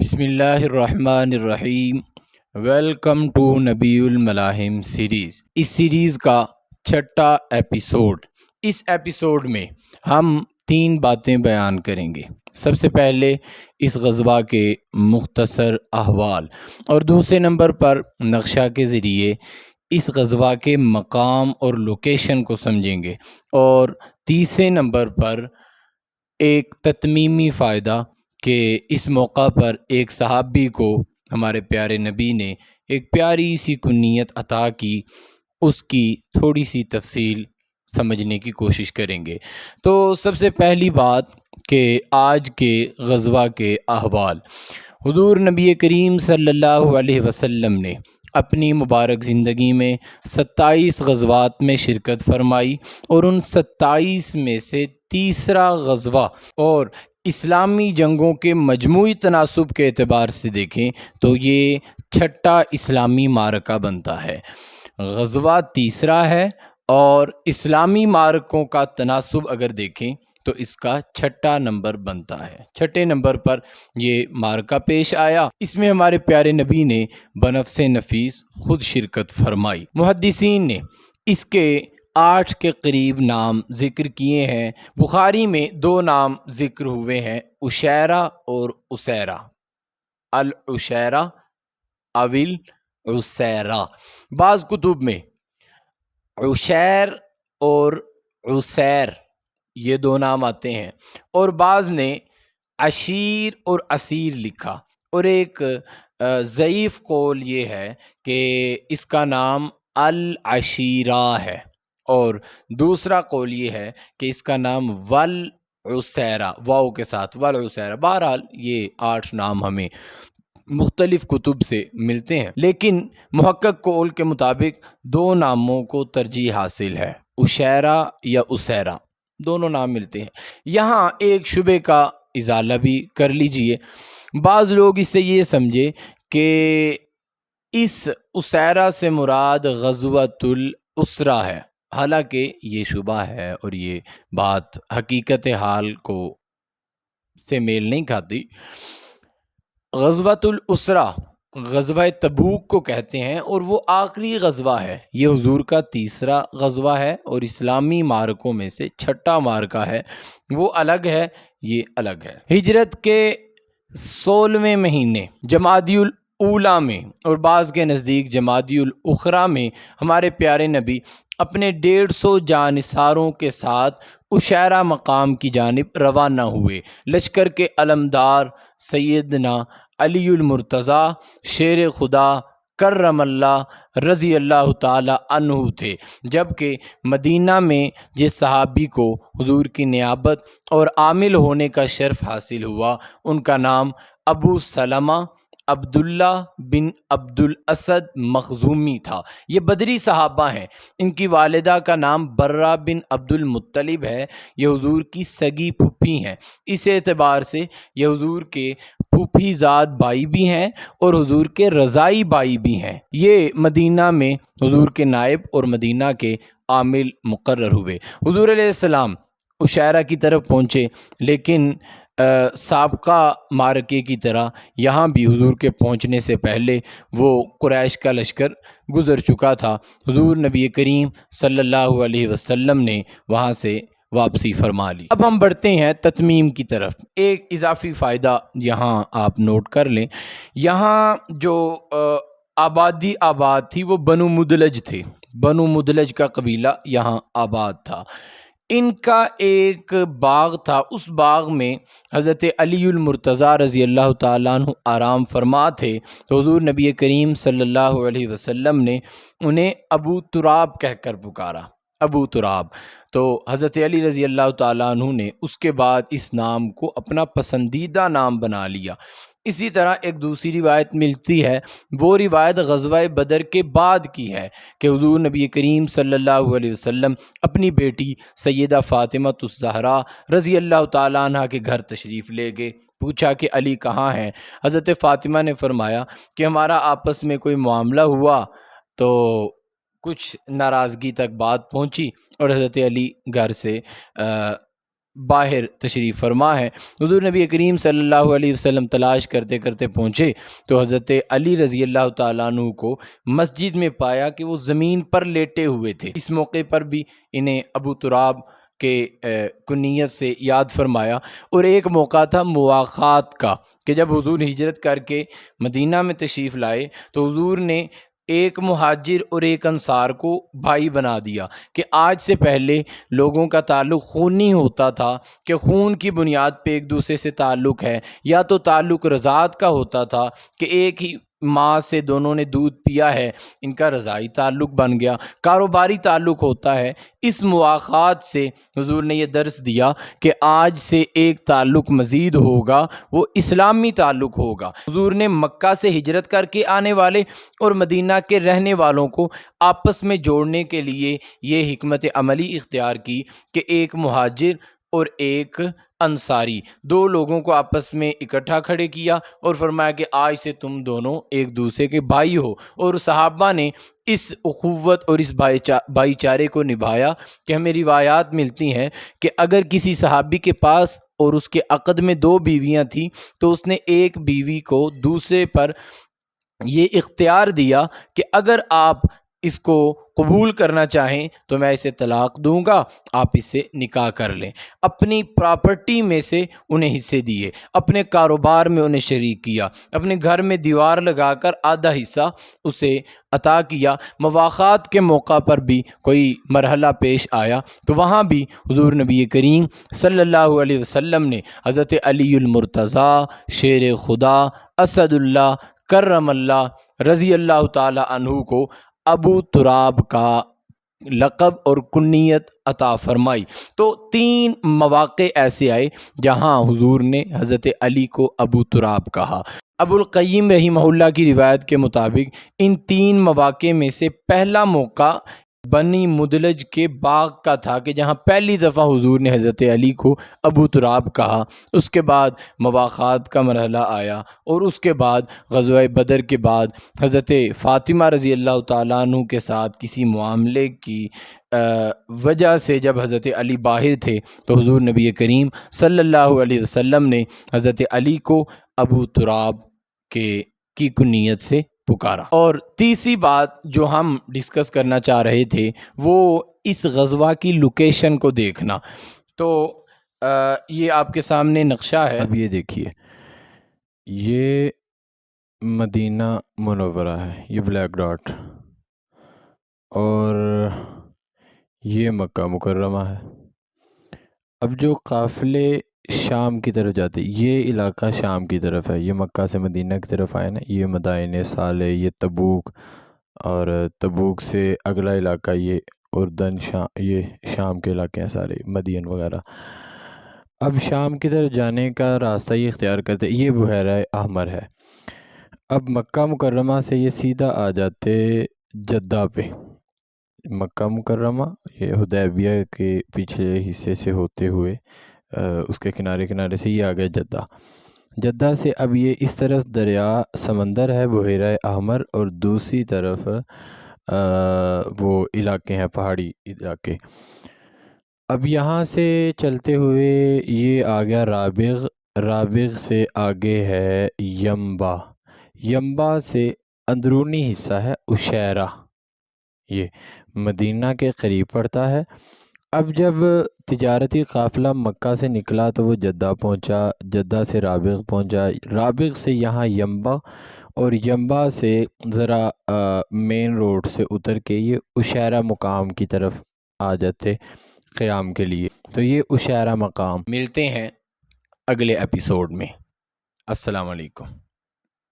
بسم اللہ الرحمن الرحیم۔ ویلکم ٹو نبی الملاحم سیریز۔ اس سیریز کا چھٹا ایپیسوڈ۔ اس ایپیسوڈ میں ہم 3 باتیں بیان کریں گے۔ سب سے پہلے اس غزوہ کے مختصر احوال، اور دوسرے نمبر پر نقشہ کے ذریعے اس غزوہ کے مقام اور لوکیشن کو سمجھیں گے، اور تیسرے نمبر پر ایک تتمیمی فائدہ کہ اس موقع پر ایک صحابی کو ہمارے پیارے نبی نے ایک پیاری سی کنیت عطا کی، اس کی تھوڑی سی تفصیل سمجھنے کی کوشش کریں گے۔ تو سب سے پہلی بات کہ آج کے غزوہ کے احوال۔ حضور نبی کریم صلی اللہ علیہ وسلم نے اپنی مبارک زندگی میں 27 غزوات میں شرکت فرمائی، اور ان 27 میں سے تیسرا غزوہ اور اسلامی جنگوں کے مجموعی تناسب کے اعتبار سے دیکھیں تو یہ چھٹا اسلامی معرکہ بنتا ہے۔ غزوہ تیسرا ہے اور اسلامی معرکوں کا تناسب اگر دیکھیں تو اس کا چھٹا نمبر بنتا ہے۔ چھٹے نمبر پر یہ معرکہ پیش آیا، اس میں ہمارے پیارے نبی نے بنفس نفیس خود شرکت فرمائی۔ محدثین نے اس کے 8 کے قریب نام ذکر کیے ہیں۔ بخاری میں 2 نام ذکر ہوئے ہیں، عشیرہ اور اسیرہ، العشیرہ اول عسیرہ۔ بعض کتب میں عشیر اور عسیر یہ 2 نام آتے ہیں، اور بعض نے عشیر اور اسیر لکھا، اور ایک ضعیف قول یہ ہے کہ اس کا نام العشیرہ ہے، اور دوسرا قول یہ ہے کہ اس کا نام والعسیرہ، واو کے ساتھ والعسیرہ۔ بہرحال یہ 8 نام ہمیں مختلف کتب سے ملتے ہیں، لیکن محقق قول کے مطابق 2 ناموں کو ترجیح حاصل ہے، عشیرہ یا اسیرہ، دونوں نام ملتے ہیں۔ یہاں ایک شبے کا ازالہ بھی کر لیجئے۔ بعض لوگ اس سے یہ سمجھے کہ اس اسیرہ سے مراد غزوۃ الاسرہ ہے، حالانکہ یہ شبہ ہے اور یہ بات حقیقت حال کو سے میل نہیں کھاتی۔ غزوۃ الاسرہ غزوہ تبوک کو کہتے ہیں، اور وہ آخری غزوہ ہے۔ یہ حضور کا تیسرا غزوہ ہے اور اسلامی معرکوں میں سے چھٹا معرکہ ہے۔ وہ الگ ہے، یہ الگ ہے۔ ہجرت کے 16ویں مہینے جمادی الاولیٰ میں، اور بعض کے نزدیک جمادی الاخریٰ میں، ہمارے پیارے نبی اپنے 150 جانثاروں کے ساتھ عشیرہ مقام کی جانب روانہ ہوئے۔ لشکر کے علمدار سیدنا علی المرتضیٰ شیر خدا کرم اللہ رضی اللہ تعالی عنہ تھے، جبکہ مدینہ میں جس صحابی کو حضور کی نیابت اور عامل ہونے کا شرف حاصل ہوا، ان کا نام ابو سلمہ عبداللہ بن عبد الاسد مخزومی تھا۔ یہ بدری صحابہ ہیں۔ ان کی والدہ کا نام برہ بن عبد المطلب ہے۔ یہ حضور کی سگی پھوپھی ہیں، اس اعتبار سے یہ حضور کے پھوپھی زاد بھائی بھی ہیں اور حضور کے رضائی بھائی بھی ہیں۔ یہ مدینہ میں حضور کے نائب اور مدینہ کے عامل مقرر ہوئے۔ حضور علیہ السلام عشیرہ کی طرف پہنچے، لیکن سابقہ معرکے کی طرح یہاں بھی حضور کے پہنچنے سے پہلے وہ قریش کا لشکر گزر چکا تھا۔ حضور نبی کریم صلی اللہ علیہ وسلم نے وہاں سے واپسی فرما لی۔ اب ہم بڑھتے ہیں تتمیم کی طرف۔ ایک اضافی فائدہ یہاں آپ نوٹ کر لیں، یہاں جو آباد تھی وہ بنو مدلج تھے۔ بنو مدلج کا قبیلہ یہاں آباد تھا۔ ان کا ایک باغ تھا، اس باغ میں حضرت علی المرتضیٰ رضی اللہ تعالیٰ عنہ آرام فرما تھے، تو حضور نبی کریم صلی اللہ علیہ وسلم نے انہیں ابو تراب کہہ کر پکارا، ابو تراب۔ تو حضرت علی رضی اللہ تعالیٰ عنہ نے اس کے بعد اس نام کو اپنا پسندیدہ نام بنا لیا۔ اسی طرح ایک دوسری روایت ملتی ہے، وہ روایت غزوہ بدر کے بعد کی ہے کہ حضور نبی کریم صلی اللہ علیہ وسلم اپنی بیٹی سیدہ فاطمہ الزہرا رضی اللہ تعالیٰ عنہ کے گھر تشریف لے گئے۔ پوچھا کہ علی کہاں ہیں؟ حضرت فاطمہ نے فرمایا کہ ہمارا آپس میں کوئی معاملہ ہوا تو کچھ ناراضگی تک بات پہنچی، اور حضرت علی گھر سے باہر تشریف فرما ہے۔ حضور نبی کریم صلی اللہ علیہ وسلم تلاش کرتے کرتے پہنچے تو حضرت علی رضی اللہ تعالیٰ عنہ کو مسجد میں پایا کہ وہ زمین پر لیٹے ہوئے تھے۔ اس موقع پر بھی انہیں ابو تراب کے کنیت سے یاد فرمایا۔ اور ایک موقع تھا مواخات کا کہ جب حضور ہجرت کر کے مدینہ میں تشریف لائے تو حضور نے ایک مہاجر اور ایک انصار کو بھائی بنا دیا کہ آج سے پہلے لوگوں کا تعلق خونی ہوتا تھا کہ خون کی بنیاد پہ ایک دوسرے سے تعلق ہے، یا تو تعلق رضاعت کا ہوتا تھا کہ ایک ہی ماں سے دونوں نے دودھ پیا ہے، ان کا رضاعی تعلق بن گیا، کاروباری تعلق ہوتا ہے۔ اس مواخات سے حضور نے یہ درس دیا کہ آج سے ایک تعلق مزید ہوگا، وہ اسلامی تعلق ہوگا۔ حضور نے مکہ سے ہجرت کر کے آنے والے اور مدینہ کے رہنے والوں کو آپس میں جوڑنے کے لیے یہ حکمت عملی اختیار کی کہ ایک مہاجر اور ایک انصاری دو لوگوں کو آپس میں اکٹھا کھڑے کیا اور فرمایا کہ آج سے تم دونوں ایک دوسرے کے بھائی ہو۔ اور صحابہ نے اس اخوت اور اس بھائی چارے کو نبھایا کہ ہمیں روایات ملتی ہیں کہ اگر کسی صحابی کے پاس اور اس کے عقد میں 2 بیویاں تھیں تو اس نے ایک بیوی کو دوسرے پر یہ اختیار دیا کہ اگر آپ اس کو قبول کرنا چاہیں تو میں اسے طلاق دوں گا، آپ اس سے نکاح کر لیں۔ اپنی پراپرٹی میں سے انہیں حصے دیے، اپنے کاروبار میں انہیں شریک کیا، اپنے گھر میں دیوار لگا کر آدھا حصہ اسے عطا کیا۔ مواخات کے موقع پر بھی کوئی مرحلہ پیش آیا تو وہاں بھی حضور نبی کریم صلی اللہ علیہ وسلم نے حضرت علی المرتضیٰ شیر خدا اسد اللہ کرم اللہ رضی اللہ تعالی عنہ کو ابو تراب کا لقب اور کنیت عطا فرمائی۔ تو 3 مواقع ایسے آئے جہاں حضور نے حضرت علی کو ابو تراب کہا۔ ابو القیم رحمہ اللہ کی روایت کے مطابق ان 3 مواقع میں سے پہلا موقع بنی مدلج کے باغ کا تھا کہ جہاں پہلی دفعہ حضور نے حضرت علی کو ابو تراب کہا۔ اس کے بعد مواخات کا مرحلہ آیا اور اس کے بعد غزوہ بدر کے بعد حضرت فاطمہ رضی اللہ تعالیٰ عنہ کے ساتھ کسی معاملے کی وجہ سے جب حضرت علی باہر تھے تو حضور نبی کریم صلی اللہ علیہ وسلم نے حضرت علی کو ابو تراب کی کنیت سے پکارا۔ اور تیسری بات جو ہم ڈسکس کرنا چاہ رہے تھے وہ اس غزوہ کی لوکیشن کو دیکھنا۔ تو یہ آپ کے سامنے نقشہ ہے، اب یہ دیکھیے، یہ مدینہ منورہ ہے، یہ بلیک ڈاٹ، اور یہ مکہ مکرمہ ہے۔ اب جو قافلے شام کی طرف جاتے، یہ علاقہ شام کی طرف ہے، یہ مکہ سے مدینہ کی طرف آئے نا، یہ مدائن صالح، یہ تبوک، اور تبوک سے اگلا علاقہ یہ اردن، یہ شام کے علاقے ہیں سارے، مدین وغیرہ۔ اب شام کی طرف جانے کا راستہ یہ اختیار کرتے، یہ بحیرہ احمر ہے۔ اب مکہ مکرمہ سے یہ سیدھا آ جاتے جدہ پہ، مکہ مکرمہ یہ حدیبیہ کے پچھلے حصے سے ہوتے ہوئے اس کے کنارے کنارے سے یہ آ گئے جدہ۔ جدہ سے اب یہ اس طرف دریا سمندر ہے بحیرہ احمر، اور دوسری طرف وہ علاقے ہیں پہاڑی علاقے۔ اب یہاں سے چلتے ہوئے یہ آ گیا رابغ، رابغ سے آگے ہے ینبع، ینبع سے اندرونی حصہ ہے عشیرہ، یہ مدینہ کے قریب پڑتا ہے۔ اب جب تجارتی قافلہ مکہ سے نکلا تو وہ جدہ پہنچا، جدہ سے رابغ پہنچا، رابغ سے یہاں ینبع، اور ینبع سے ذرا مین روڈ سے اتر کے یہ عشیرہ مقام کی طرف آ جاتے قیام کے لیے۔ تو یہ عشیرہ مقام۔ ملتے ہیں اگلے ایپیسوڈ میں۔ السلام علیکم۔